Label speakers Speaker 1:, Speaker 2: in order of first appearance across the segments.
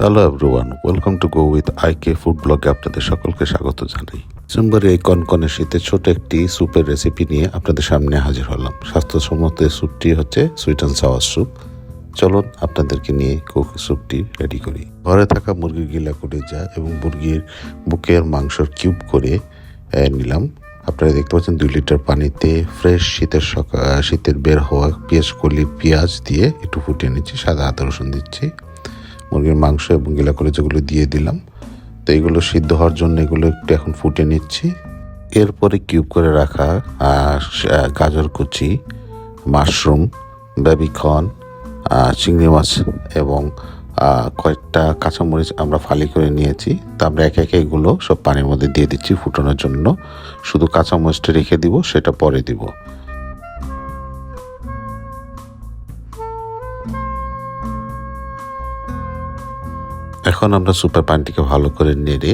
Speaker 1: Hello everyone, welcome to go with IK food ব্লগে আপনাদের সকলকে স্বাগত জানাই। ডিসেম্বরে এই কনকনে শীতে ছোট একটি স্যুপের রেসিপি নিয়ে আপনাদের সামনে হাজির হলাম। স্বাস্থ্যসম্মত এই স্যুপটি হচ্ছে সুইট অ্যান্ড সাওয়ার স্যুপ। চলুন আপনাদেরকে নিয়ে স্যুপটি রেডি করি। ঘরে থাকা মুরগির গিলা কলিজা এবং মুরগির বুকের মাংসর কিউব করে নিলাম। আপনারা দেখতে পাচ্ছেন 2 লিটার পানিতে ফ্রেশ শীতের বের হওয়া পেঁয়াজ দিয়ে একটু ফুটিয়ে নিচ্ছি, সাদা আদা রসুন দিচ্ছি, মুরগির মাংস এবং গিলা করে যেগুলো দিয়ে দিলাম। তো এগুলো সিদ্ধ হওয়ার জন্য এগুলো একটু এখন ফুটে নিচ্ছি। এরপরে কিউব করে রাখা গাজর কুচি, মাশরুম, বেবিকর্ন, চিংড়ি মাছ এবং কয়েকটা কাঁচামরিচ আমরা ফালি করে নিয়েছি। তো আমরা একে একে এগুলো সব পানির মধ্যে দিয়ে দিচ্ছি ফুটানোর জন্য। শুধু কাঁচামরিচটা রেখে দিব, সেটা পরে দিব। এখন আমরা সুপের পানিটিকে ভালো করে নেড়ে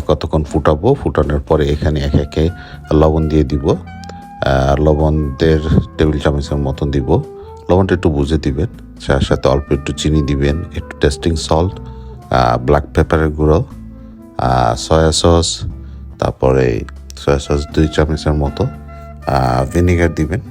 Speaker 1: কতক্ষণ ফুটাবো। ফুটানোর পরে এখানে একে একে লবণ দিয়ে দিব। লবণ 1.5 টেবিল চামচের মতন দিব। লবণটা একটু বুঝে দিবেন, তার সাথে অল্প একটু চিনি দিবেন, একটু টেস্টিং সল্ট, ব্ল্যাক পেপারের গুঁড়ো, সয়া সস, তারপরে সয়া সস 2 চামচের মতো, ভিনেগার দিবেন।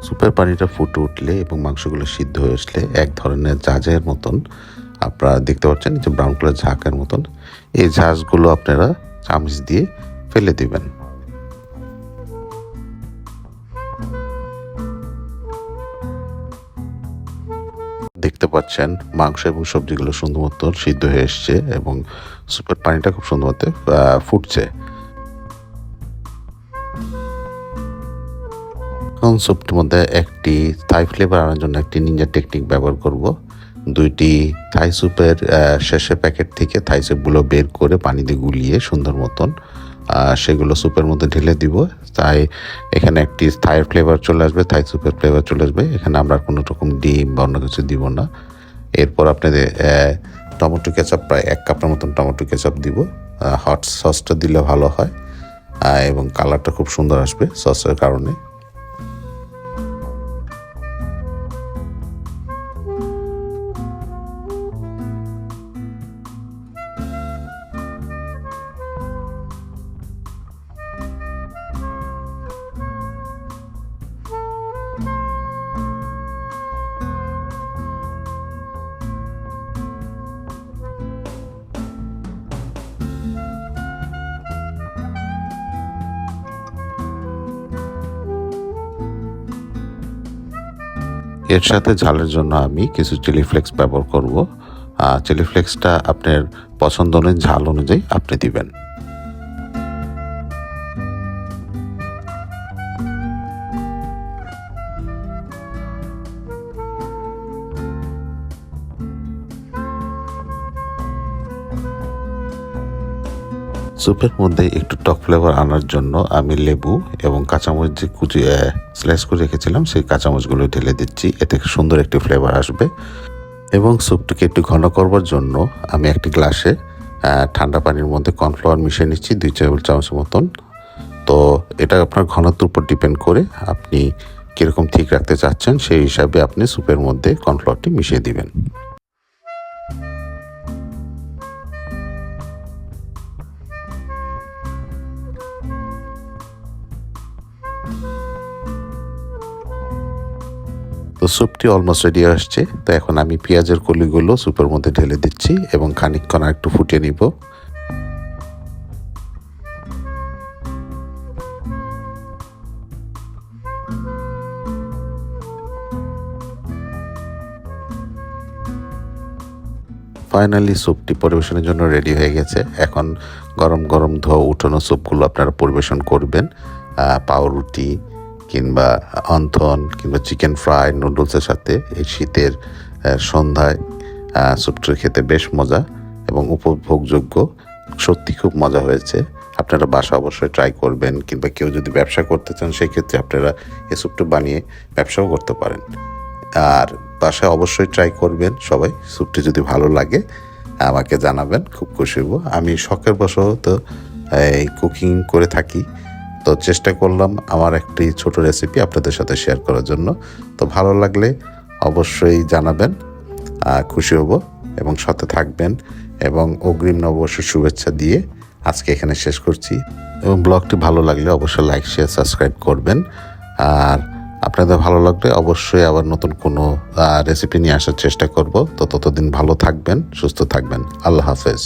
Speaker 1: সুপের পানিটা ফুটে উঠলে এবং মাংসগুলো সিদ্ধ হয়ে আসলে এক ধরনের ঝাঁঝের মতন আপনারা দেখতে পাচ্ছেন, যে ব্রাউন কালার ঝাঁকের মতন, এই ঝাঁঝগুলো আপনারা চামচ দিয়ে ফেলে দিবেন। দেখতে পাচ্ছেন মাংস এবং সবজিগুলো সুন্দর মতো সিদ্ধ হয়ে এসছে এবং সুপের পানিটা খুব সুন্দর মতো ফুটছে। এখন স্যুপটির মধ্যে একটি থাই ফ্লেভার আনার জন্য একটি নিনজা টেকনিক ব্যবহার করব। 2টি থাই স্যুপের শেষের প্যাকেট থেকে থাই স্যুপগুলো বের করে পানি দিয়ে গুলিয়ে সুন্দর মতন সেগুলো স্যুপের মধ্যে ঢেলে দিব। তাই এখানে একটি থাইয়ের ফ্লেভার চলে আসবে, থাই স্যুপের ফ্লেভার চলে আসবে। এখানে আমরা কোনো রকম ডিম বা অন্য কিছু দিব না। এরপর আপনাদের টমেটো কেচাপ, প্রায় 1 কাপের মতন টমেটো কেচাপ দিব। হট সসটা দিলে ভালো হয় এবং কালারটা খুব সুন্দর আসবে সসের কারণে। এর সাথে ঝালের জন্য আমি কিছু চিলি ফ্লেক্স ব্যবহার করব। চিলি ফ্লেক্সটা আপনার পছন্দ অনুযায়ী, ঝাল অনুযায়ী আপনি দিবেন। স্যুপের মধ্যে একটু টক ফ্লেভার আনার জন্য আমি লেবু এবং কাঁচামরিচ যে কুচি স্লাইস করে রেখেছিলাম সেই কাঁচামরিচগুলো ঢেলে দিচ্ছি, এতে সুন্দর একটি ফ্লেভার আসবে। এবং স্যুপটিকে একটু ঘন করবার জন্য আমি একটি গ্লাসে ঠান্ডা পানির মধ্যে কর্নফ্লাওয়ার মিশিয়ে নিচ্ছি 2 টেবিল চামচের মতন। তো এটা আপনার ঘনত্বের উপর ডিপেন্ড করে আপনি কীরকম ঠিক রাখতে চাচ্ছেন, সেই হিসাবে আপনি স্যুপের মধ্যে কর্নফ্লাওয়ারটি মিশিয়ে দিবেন। তো স্যুপটি অলমোস্ট রেডি আসছে। তো এখন আমি পেঁয়াজের কলিগুলো স্যুপের মধ্যে ঢেলে দিচ্ছি এবং খানিকক্ষণ একটু ফুটিয়ে নিব। ফাইনালি স্যুপটি পরিবেশনের জন্য রেডি হয়ে গেছে। এখন গরম গরম ধোয়া উঠানো স্যুপগুলো আপনারা পরিবেশন করবেন পাউরুটি কিংবা অন্থন কিংবা চিকেন ফ্রাই নুডলসের সাথে। এই শীতের সন্ধ্যায় স্যুপটি খেতে বেশ মজা এবং উপভোগযোগ্য। সত্যি খুব মজা হয়েছে। আপনারা বাসা অবশ্যই ট্রাই করবেন, কিংবা কেউ যদি ব্যবসা করতে চান সেই ক্ষেত্রে আপনারা এই স্যুপটা বানিয়ে ব্যবসাও করতে পারেন। আর বাসায় অবশ্যই ট্রাই করবেন সবাই। স্যুপটি যদি ভালো লাগে আমাকে জানাবেন, খুব খুশি হব। আমি শখের বশত এই কুকিং করে থাকি, তো চেষ্টা করলাম আমার একটি ছোট রেসিপি আপনাদের সাথে শেয়ার করার জন্য। তো ভালো লাগলে অবশ্যই জানাবেন, খুশি হব এবং সাথে থাকবেন। এবং অগ্রিম নববর্ষের শুভেচ্ছা দিয়ে আজকে এখানে শেষ করছি। এবং ব্লগটি ভালো লাগলে অবশ্যই লাইক, শেয়ার, সাবস্ক্রাইব করবেন। আর আপনাদের ভালো লাগলে অবশ্যই আবার নতুন কোনো রেসিপি নিয়ে আসার চেষ্টা করব। তো ততদিন ভালো থাকবেন, সুস্থ থাকবেন। আল্লাহ হাফেজ।